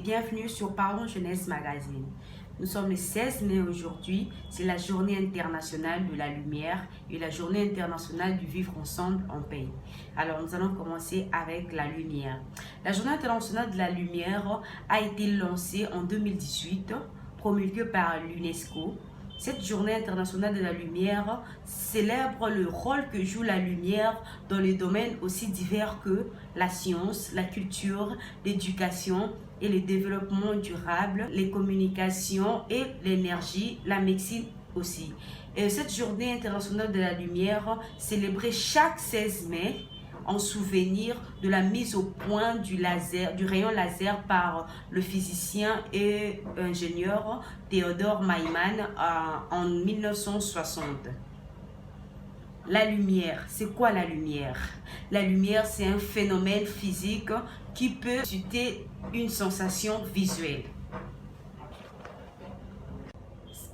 bienvenue sur Parlons Jeunesse Magazine. Nous sommes le 16 mai aujourd'hui, c'est la journée internationale de la lumière et la journée internationale du vivre ensemble en paix. Alors nous allons commencer avec la lumière. La journée internationale de la lumière a été lancée en 2018, promulguée par l'UNESCO. Cette journée internationale de la lumière célèbre le rôle que joue la lumière dans les domaines aussi divers que la science, la culture, l'éducation et le développement durable, les communications et l'énergie, la médecine aussi. Et cette journée internationale de la lumière célébrée chaque 16 mai en souvenir de la mise au point du rayon laser par le physicien et ingénieur Theodore Maiman en 1960. La lumière, c'est quoi la lumière? La lumière, c'est un phénomène physique qui peut susciter une sensation visuelle.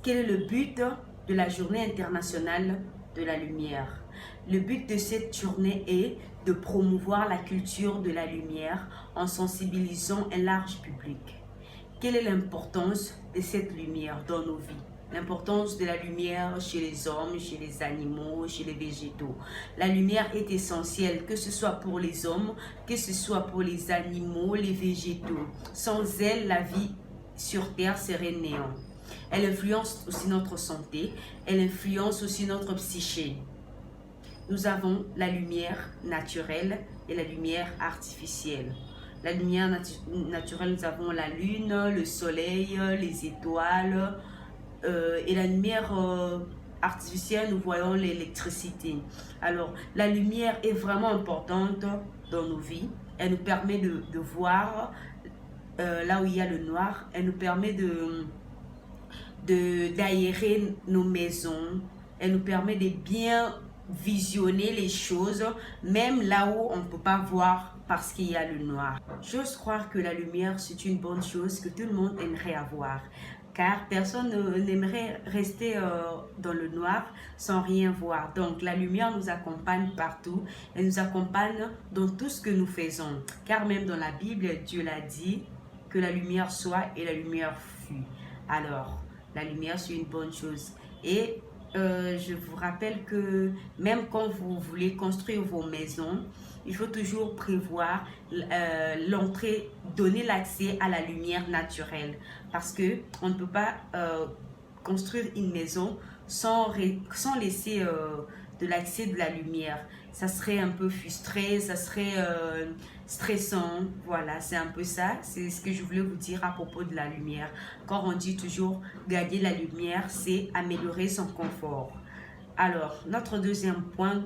Quel est le but de la journée internationale de la lumière? Le but de cette journée est de promouvoir la culture de la lumière en sensibilisant un large public. Quelle est l'importance de cette lumière dans nos vies? L'importance de la lumière chez les hommes, chez les animaux, chez les végétaux. La lumière est essentielle, que ce soit pour les hommes, que ce soit pour les animaux, les végétaux. Sans elle, la vie sur Terre serait néant. Elle influence aussi notre santé, elle influence aussi notre psyché. Nous avons la lumière naturelle et la lumière artificielle. La lumière naturelle, nous avons la lune, le soleil, les étoiles. Et la lumière artificielle, nous voyons l'électricité. Alors, la lumière est vraiment importante dans nos vies. Elle nous permet de voir là où il y a le noir. Elle nous permet d'aérer nos maisons. Elle nous permet de bien visionner les choses, même là où on ne peut pas voir parce qu'il y a le noir. J'ose croire que la lumière, c'est une bonne chose que tout le monde aimerait avoir. Car personne n'aimerait rester dans le noir sans rien voir. Donc la lumière nous accompagne partout, elle nous accompagne dans tout ce que nous faisons. Car même dans la Bible, Dieu l'a dit, que la lumière soit et la lumière fut. Alors, la lumière c'est une bonne chose. Et je vous rappelle que même quand vous voulez construire vos maisons, il faut toujours prévoir l'entrée, donner l'accès à la lumière naturelle. Parce qu'on ne peut pas construire une maison sans laisser de l'accès de la lumière. Ça serait un peu frustré, ça serait stressant. Voilà, c'est un peu ça. C'est ce que je voulais vous dire à propos de la lumière. Quand on dit toujours gagner la lumière, c'est améliorer son confort. Alors, notre deuxième point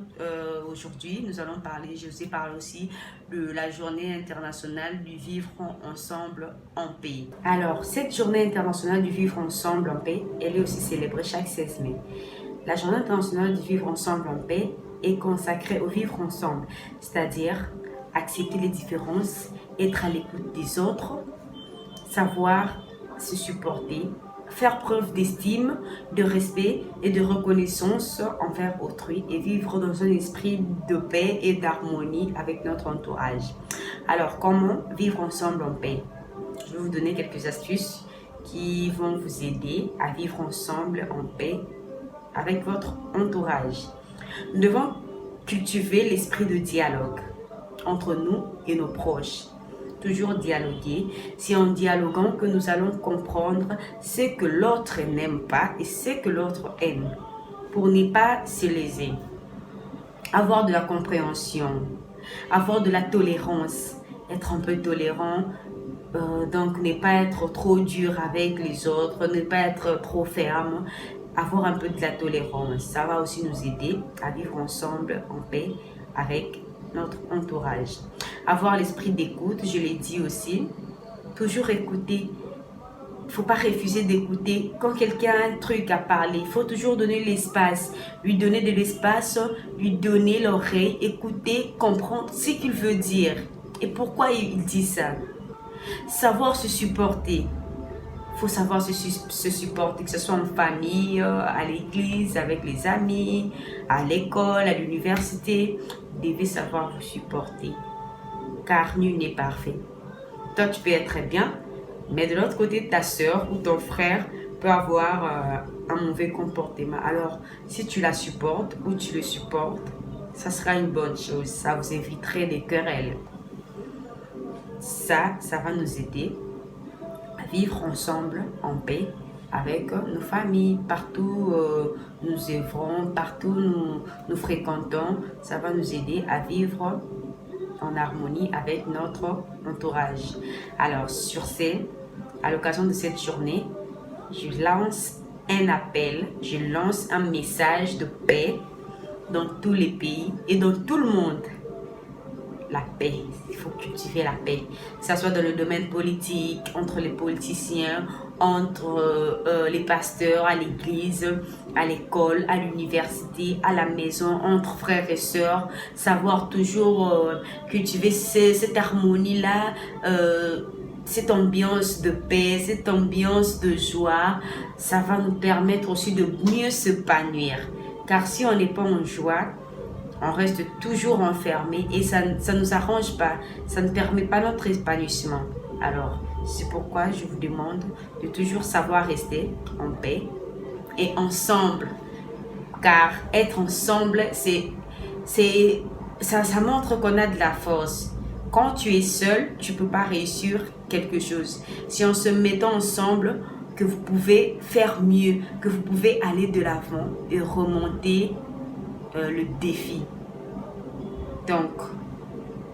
aujourd'hui, nous allons parler, je vous ai parlé aussi de la journée internationale du vivre ensemble en paix. Alors, cette journée internationale du vivre ensemble en paix, elle est aussi célébrée chaque 16 mai. La journée internationale du vivre ensemble en paix est consacrée au vivre ensemble, c'est-à-dire accepter les différences, être à l'écoute des autres, savoir se supporter, faire preuve d'estime, de respect et de reconnaissance envers autrui et vivre dans un esprit de paix et d'harmonie avec notre entourage. Alors, comment vivre ensemble en paix? Je vais vous donner quelques astuces qui vont vous aider à vivre ensemble en paix avec votre entourage. Nous devons cultiver l'esprit de dialogue entre nous et nos proches. Toujours dialoguer. C'est en dialoguant que nous allons comprendre ce que l'autre n'aime pas et ce que l'autre aime, pour ne pas se léser. Avoir de la compréhension, avoir de la tolérance, être un peu tolérant, donc ne pas être trop dur avec les autres, ne pas être trop ferme, avoir un peu de la tolérance. Ça va aussi nous aider à vivre ensemble en paix avec notre entourage. Avoir l'esprit d'écoute, je l'ai dit aussi, toujours écouter. Il ne faut pas refuser d'écouter. Quand quelqu'un a un truc à parler, il faut toujours donner l'espace, lui donner de l'espace, lui donner l'oreille, écouter, comprendre ce qu'il veut dire et pourquoi il dit ça. Savoir se supporter. Il faut savoir se supporter, que ce soit en famille, à l'église, avec les amis, à l'école, à l'université. Vous devez savoir vous supporter, car nul n'est parfait. Toi, tu peux être très bien, Mais de l'autre côté, ta soeur ou ton frère peut avoir un mauvais comportement. Alors, si tu la supportes ou tu le supportes, ça sera une bonne chose. Ça vous éviterait des querelles. Ça va nous aider à vivre ensemble en paix avec nos familles, partout nous œuvrons, partout nous fréquentons. Ça va nous aider à vivre en harmonie avec notre entourage. Alors, sur ce, à l'occasion de cette journée, je lance un appel, je lance un message de paix dans tous les pays et dans tout le monde. La paix, il faut cultiver la paix, que ce soit dans le domaine politique, entre les politiciens, entre les pasteurs, à l'église, à l'école, à l'université, à la maison, entre frères et sœurs, savoir toujours cultiver cette harmonie-là, cette ambiance de paix, cette ambiance de joie. Ça va nous permettre aussi de mieux s'épanouir, car si on n'est pas en joie, on reste toujours enfermé et ça ne nous arrange pas, ça ne permet pas notre épanouissement. Alors, c'est pourquoi je vous demande de toujours savoir rester en paix et ensemble. Car être ensemble, ça montre qu'on a de la force. Quand tu es seul, tu ne peux pas réussir quelque chose. Si en se mettant ensemble, que vous pouvez faire mieux, que vous pouvez aller de l'avant et remonter le défi. Donc,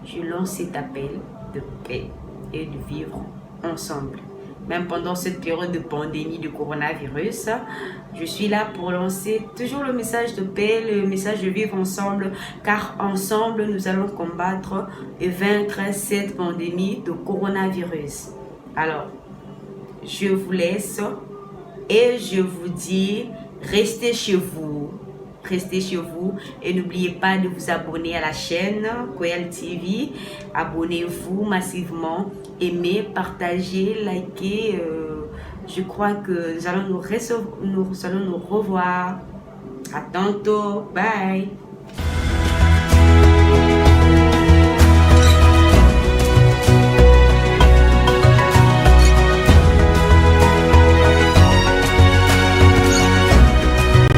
je lance cet appel de paix et de vivre ensemble. Même pendant cette période de pandémie de coronavirus, je suis là pour lancer toujours le message de paix, le message de vivre ensemble, car ensemble, nous allons combattre et vaincre cette pandémie de coronavirus. Alors, je vous laisse et je vous dis, restez chez vous. Restez chez vous et n'oubliez pas de vous abonner à la chaîne Koyal TV. Abonnez-vous massivement, aimez, partagez, likez. Je crois que nous allons nous revoir. À tantôt. Bye.